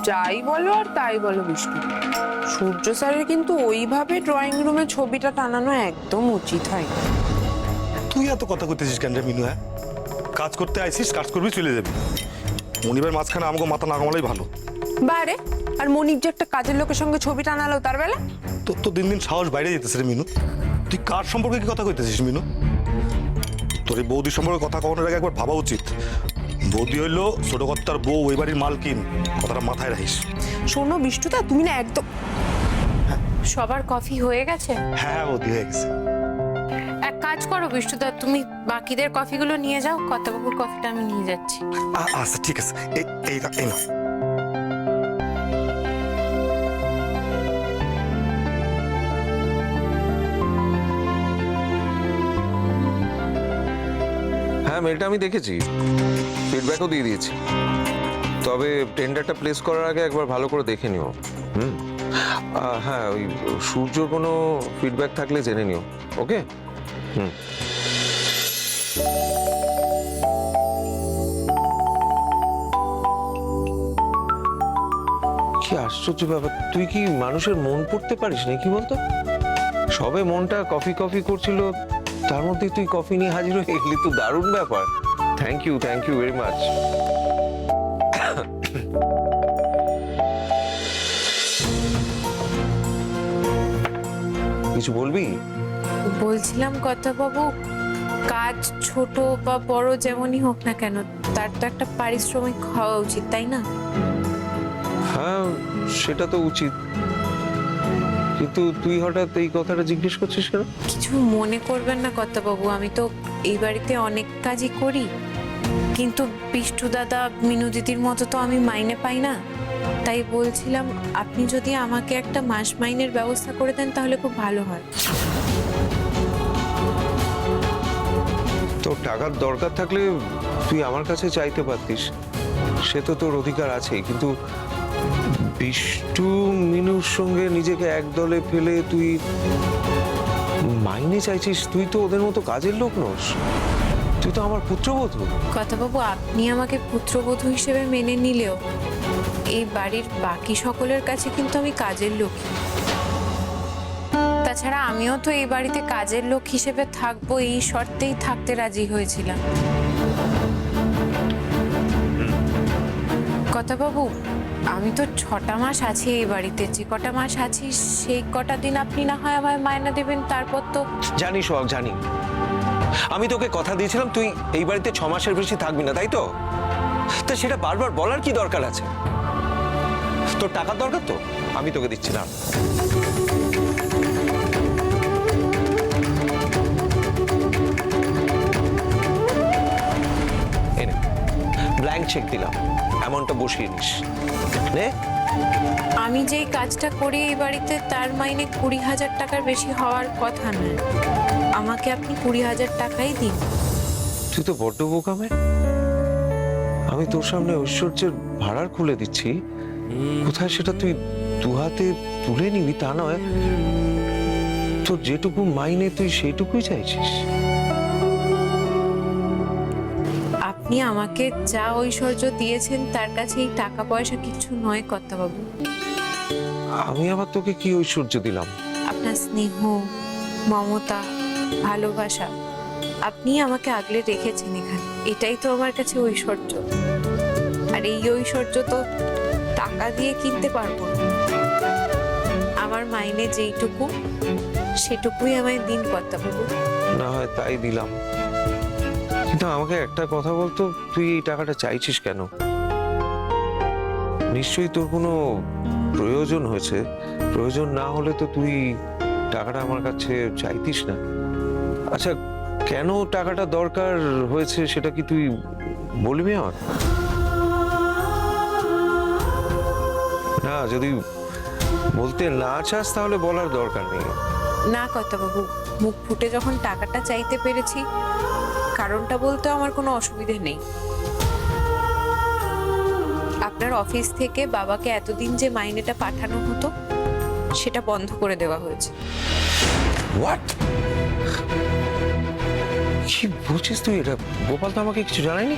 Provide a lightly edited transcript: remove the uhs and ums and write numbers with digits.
যাই বলো আর তাই বলো বিষ্ণু, সূর্য স্যারের কিন্তু ওইভাবে ড্রয়িং রুমে ছবিটা টানানো একদম উচিত হয় না। তুই এত কথা করতেছিস কেন রে মিনু? হ্যাঁ, কাজ করতে আইসিস, কাজ করবি, চলে যাবি। মনিবের মাঝখানে আমাকে মাথা না কামালাই ভালো। বারে, আর মনির যে একটা কাজের লোকের সঙ্গে ছবি টানালো তার বেলা। তোর তো দিন দিন সাহস বাইরে যেতেছে রে মিনু। তুই কার সম্পর্কে কি কথা কইতেছিস মিনু? তোর এই বৌদির সম্পর্কে কথা কখনোর আগে একবার ভাবা উচিত। বৌদি হইলো ছোট কর্তার বউ, ওই বাড়ির মালকিন, কথাটা মাথায় রাখিস। শোনো বিষ্ণুদা, তুমি না একদম। সবার কফি হয়ে গেছে? হ্যাঁ বৌদি, হয়ে গেছে। এক কাজ করো বিষ্ণুদা, তুমি বাকিদের কফিগুলো নিয়ে যাও, কর্তাবাবুর কফিটা আমি নিয়ে যাচ্ছি। আচ্ছা ঠিক আছে, এই না। হ্যাঁ, মেলটা আমি দেখেছি, ফিডব্যাকও দিয়ে দিয়েছি। তবে টেন্ডারটা প্লেস করার আগে একবার ভালো করে দেখে নিও। হ্যাঁ, ওই সূর্যর কোনো ফিডব্যাক থাকলে জেনে নিও। ওকে। কি আশ্চর্য ব্যাপার, তুই কি মানুষের মন পড়তে পারিস নাকি বলতো? সবে মনটা কফি কফি করছিল, তার মধ্যে তুই কফি নিয়ে হাজির হয়ে গেলি, তো দারুণ ব্যাপার। Thank you very much. কিছু বলবি? বলছিলাম কর্তাবাবু, কাজ ছোট বা বড় যেমনই হোক না কেন, তার তো একটা পারিশ্রমিক হওয়া উচিত, তাই না? হ্যাঁ, সেটা তো উচিত, কিন্তু তুই হঠাৎ এই কথাটা জিজ্ঞেস করছিস কেন? কিছু মনে করবেন না কর্তাবাবু, আমি তো এই বাড়িতে অনেক কাজই করি, কিন্তু বিষ্টু দাদা মিনু দিদির মতো তো আমি মাইনে পাই না। তাই বলছিলাম, আপনি যদি আমাকে একটা মাস মাইনের ব্যবস্থা করে দেন তাহলে খুব ভালো হয়। তোর টাকার দরকার থাকলে তুই আমার কাছে চাইতে পারতিস, সে তো তোর অধিকার আছে, কিন্তু বিষ্টু মিনুর সঙ্গে নিজেকে এক দলে ফেলে তুই মাইনে চাইছিস? তুই তো ওদের মতো কাজের লোক নস, তুই তো আমার পুত্রবধূ। কর্তাবাবু, আপনি আমাকে পুত্রবধূ হিসেবে মেনে নিলেও এই বাড়ির বাকি সকলের কাছে কিন্তু আমি কাজের লোক। তাছাড়া আমিও তো এই বাড়িতে কাজের লোক হিসেবে থাকবো এই শর্তেই থাকতে রাজি হয়েছিলাম। কর্তাবাবু, আমি তো 6টা মাস আছি এই বাড়িতে, যে কটা মাস আছি সেই কটা দিন আপনি না হয় আমায় মায়না দেবেন, তারপর তো। জানি সোহাগ, জানি। আমি তোকে কথা দিয়েছিলাম তুই এই বাড়িতে 6 মাসের বেশি থাকবি না, তাই তো? তা সেটা বারবার বলার কি দরকার আছে? তোর টাকার দরকার তো, আমি তোকে দিচ্ছি না। এনে ব্ল্যাঙ্ক চেক দিলাম, অ্যামাউন্টটা বসিয়ে নিস। নে। আমি যেই কাজটা করি এই বাড়িতে তার মাইনে 20,000 টাকার বেশি হওয়ার কথা নয়, আমাকে আপনি 20,000 টাকাই দিন। তুই তো বড্ড বোকামে। আমি তোর সামনে ঐশ্বর্যের ভাড়ার খুলে দিচ্ছি, কোথায় সেটা তুই দুহাতে তুলে নিবি তা নয়, তোর যেটুকু মাইনে তুই সেইটুকুই চাইছিস। আপনি আমাকে যা ঐশ্বর্য দিয়েছেন তার কাছে এই টাকা পয়সা কিছু নয় কর্তাবাবু। আমি আবার তোকে কি ঐশ্বর্য দিলাম? আপনার স্নেহ, মমতা, ভালোবাসা, আপনি আমাকে আগলে রেখেছেন এখানে, এটাই তো আমার কাছে ঐশ্বর্য। আর এই ঐশ্বর্য তো টাকা দিয়ে কিনতে পারবো না। আমার মাইনে যেইটুকু সেটুকুই আমায় দিন কর্তাবাবু। না হয় তাই দিলাম, কিন্তু আমাকে একটা কথা বলতো, তুই এই টাকাটা চাইছিস কেন? নিশ্চয়ই তোর কোনো প্রয়োজন হয়েছে, প্রয়োজন না হলে তো তুই টাকাটা আমার কাছে চাইতিস না। আচ্ছা, কেন টাকাটা দরকার হয়েছে সেটা কি তুই বলবি আমার? না, যদি বলতে না চাস তাহলে বলার দরকার নেই। না কর্তাবাবু, মুখ ফুটে যখন টাকাটা চাইতে পেরেছি, কারণটা বলতে আমার কোনো অসুবিধে নেই। আপনার অফিস থেকে বাবাকে এতদিন যে মাইনেটা পাঠানো হতো সেটা বন্ধ করে দেওয়া হয়েছে। হোয়াট? কি বলছিস তুই? এটা গোপাল তো আমাকে কিছু জানায়নি।